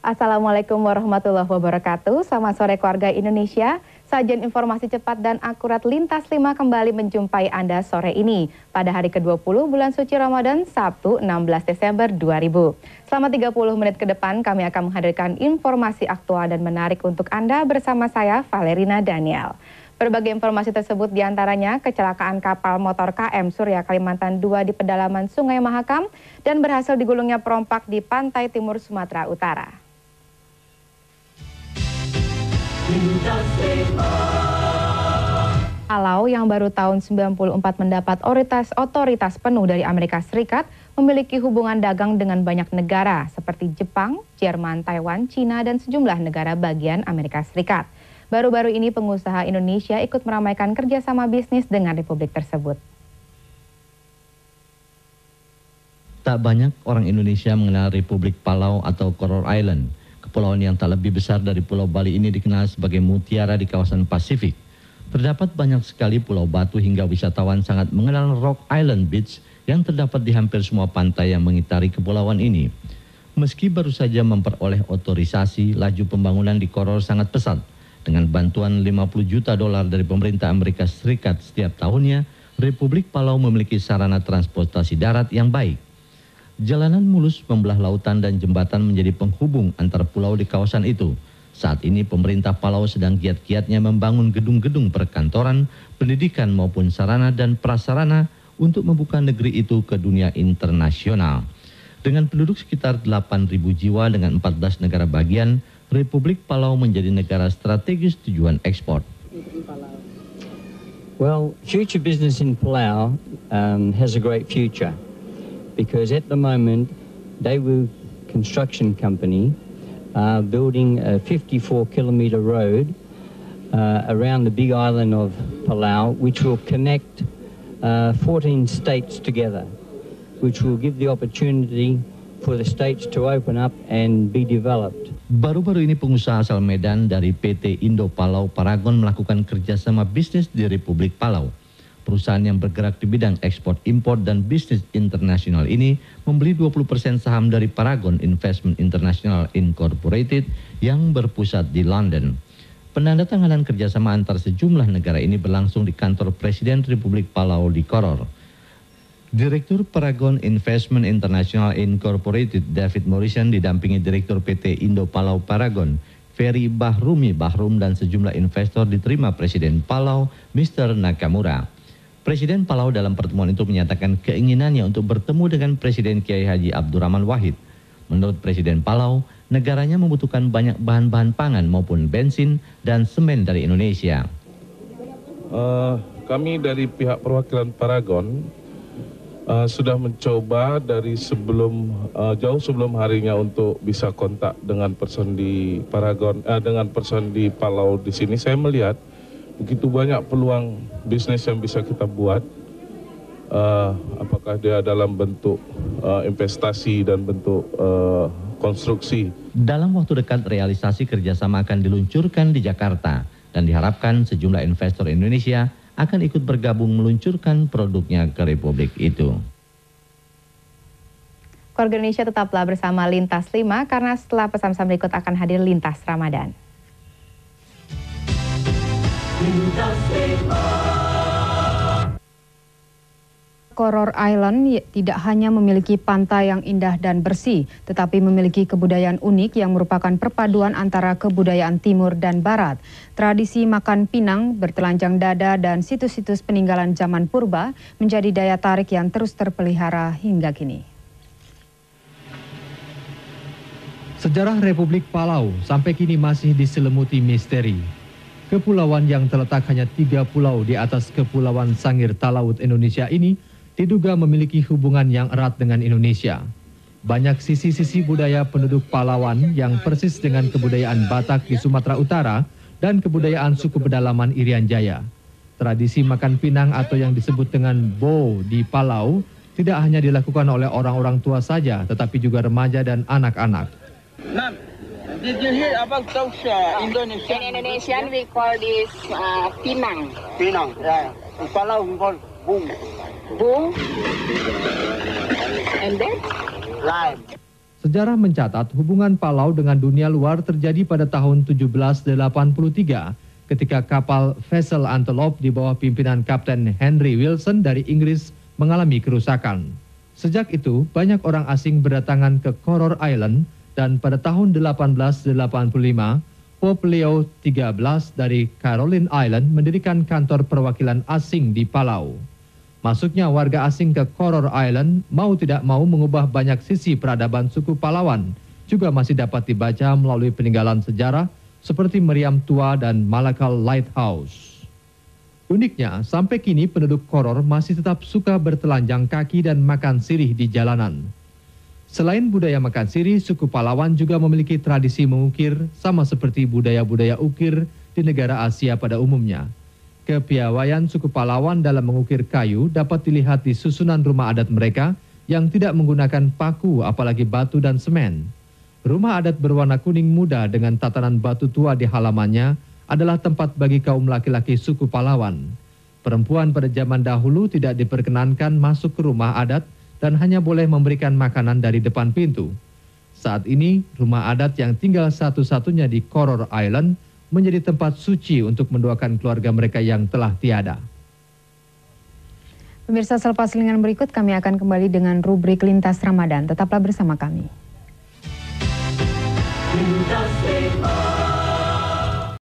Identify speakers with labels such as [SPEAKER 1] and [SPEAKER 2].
[SPEAKER 1] Assalamualaikum warahmatullahi wabarakatuh. Selamat sore keluarga Indonesia. Sajian informasi cepat dan akurat Lintas 5 kembali menjumpai Anda sore ini pada hari ke-20 bulan suci Ramadan, Sabtu 16 Desember 2000. Selama 30 menit ke depan kami akan menghadirkan informasi aktual dan menarik untuk Anda bersama saya Valerina Daniel. Berbagai informasi tersebut diantaranya kecelakaan kapal motor KM Surya Kalimantan II di pedalaman Sungai Mahakam dan berhasil digulungnya perompak di pantai timur Sumatera Utara. Palau yang baru tahun 94 mendapat otoritas penuh dari Amerika Serikat memiliki hubungan dagang dengan banyak negara seperti Jepang, Jerman, Taiwan, Cina, dan sejumlah negara bagian Amerika Serikat. Baru-baru ini pengusaha Indonesia ikut meramaikan kerjasama bisnis dengan republik tersebut.
[SPEAKER 2] Tak banyak orang Indonesia mengenal Republik Palau atau Coral Island. Kepulauan yang tak lebih besar dari Pulau Bali ini dikenal sebagai mutiara di kawasan Pasifik. Terdapat banyak sekali pulau batu hingga wisatawan sangat mengenal Rock Island Beach yang terdapat di hampir semua pantai yang mengitari kepulauan ini. Meski baru saja memperoleh otorisasi, laju pembangunan di Coral sangat pesat. Dengan bantuan 50 juta dolar dari pemerintah Amerika Serikat setiap tahunnya, Republik Palau memiliki sarana transportasi darat yang baik. Jalanan mulus membelah lautan dan jembatan menjadi penghubung antar pulau di kawasan itu. Saat ini pemerintah Palau sedang giat-giatnya membangun gedung-gedung perkantoran, pendidikan maupun sarana dan prasarana untuk membuka negeri itu ke dunia internasional. Dengan penduduk sekitar 8.000 jiwa dengan 14 negara bagian, Republik Palau menjadi negara strategis tujuan ekspor.
[SPEAKER 3] Well, future business in Palau has a great future. Because at the moment, Daewoo Construction Company are building a 54-kilometre road around the big island of Palau, which will connect 14 states together, which will give the opportunity for the states to open up and be developed.
[SPEAKER 2] Baru-baru ini pengusaha asal Medan dari PT Indo Palau Paragon melakukan kerjasama bisnis di Republik Palau. Perusahaan yang bergerak di bidang ekspor, impor, dan bisnis internasional ini membeli 20% saham dari Paragon Investment International Incorporated yang berpusat di London. Penandatanganan kerjasama antar sejumlah negara ini berlangsung di kantor Presiden Republik Palau di Koror. Direktur Paragon Investment International Incorporated David Morrison didampingi Direktur PT Indo Palau Paragon, Ferry Bahrum dan sejumlah investor diterima Presiden Palau, Mr. Nakamura. Presiden Palau dalam pertemuan itu menyatakan keinginannya untuk bertemu dengan Presiden Kiai Haji Abdurrahman Wahid. Menurut Presiden Palau, negaranya membutuhkan banyak bahan-bahan pangan maupun bensin dan semen dari Indonesia.
[SPEAKER 4] Kami dari pihak perwakilan Paragon sudah mencoba dari jauh sebelum harinya untuk bisa kontak dengan person di Paragon, dengan person di Palau di sini. Saya melihat begitu banyak peluang bisnis yang bisa kita buat, apakah dia dalam bentuk investasi dan bentuk konstruksi.
[SPEAKER 2] Dalam waktu dekat realisasi kerjasama akan diluncurkan di Jakarta dan diharapkan sejumlah investor Indonesia akan ikut bergabung meluncurkan produknya ke Republik itu.
[SPEAKER 1] Keluarga Indonesia tetaplah bersama Lintas 5 karena setelah pesan-pesan berikut akan hadir Lintas Ramadan.
[SPEAKER 5] Coral Island tidak hanya memiliki pantai yang indah dan bersih, tetapi memiliki kebudayaan unik yang merupakan perpaduan antara kebudayaan timur dan barat. Tradisi makan pinang, bertelanjang dada, dan situs-situs peninggalan zaman purba menjadi daya tarik yang terus terpelihara hingga kini.
[SPEAKER 6] Sejarah Republik Palau sampai kini masih diselimuti misteri. Kepulauan yang terletak hanya 3 pulau di atas Kepulauan Sangir Talaut Indonesia ini diduga memiliki hubungan yang erat dengan Indonesia. Banyak sisi-sisi budaya penduduk Palauan yang persis dengan kebudayaan Batak di Sumatera Utara dan kebudayaan suku pedalaman Irian Jaya. Tradisi makan pinang atau yang disebut dengan bo di Palau tidak hanya dilakukan oleh orang-orang tua saja, tetapi juga remaja dan anak-anak.
[SPEAKER 7] Did you hear about those Indonesian?
[SPEAKER 8] In Indonesian, we call this pinang.
[SPEAKER 7] Pinang, yeah. In Palau, we call boom.
[SPEAKER 8] Boom. And then?
[SPEAKER 7] Lime.
[SPEAKER 6] Sejarah mencatat hubungan Palau dengan dunia luar terjadi pada tahun 1783 ketika kapal Vessel Antelope di bawah pimpinan Kapten Henry Wilson dari Inggris mengalami kerusakan. Sejak itu, banyak orang asing berdatangan ke Coral Island dan pada tahun 1885, Pope Leo XIII dari Caroline Island mendirikan kantor perwakilan asing di Palau. Masuknya warga asing ke Coral Island mau tidak mau mengubah banyak sisi peradaban suku Palawan, juga masih dapat dibaca melalui peninggalan sejarah seperti Meriam Tua dan Malakal Lighthouse. Uniknya, sampai kini penduduk Koror masih tetap suka bertelanjang kaki dan makan sirih di jalanan. Selain budaya makan sirih, suku Palawan juga memiliki tradisi mengukir sama seperti budaya-budaya ukir di negara Asia pada umumnya. Kepiawaian suku Palawan dalam mengukir kayu dapat dilihat di susunan rumah adat mereka yang tidak menggunakan paku apalagi batu dan semen. Rumah adat berwarna kuning muda dengan tatanan batu tua di halamannya adalah tempat bagi kaum laki-laki suku Palawan. Perempuan pada zaman dahulu tidak diperkenankan masuk ke rumah adat dan hanya boleh memberikan makanan dari depan pintu. Saat ini, rumah adat yang tinggal satu-satunya di Coral Island menjadi tempat suci untuk mendoakan keluarga mereka yang telah tiada.
[SPEAKER 5] Pemirsa, selepas selingan berikut kami akan kembali dengan rubrik Lintas Ramadan. Tetaplah bersama kami. Lintas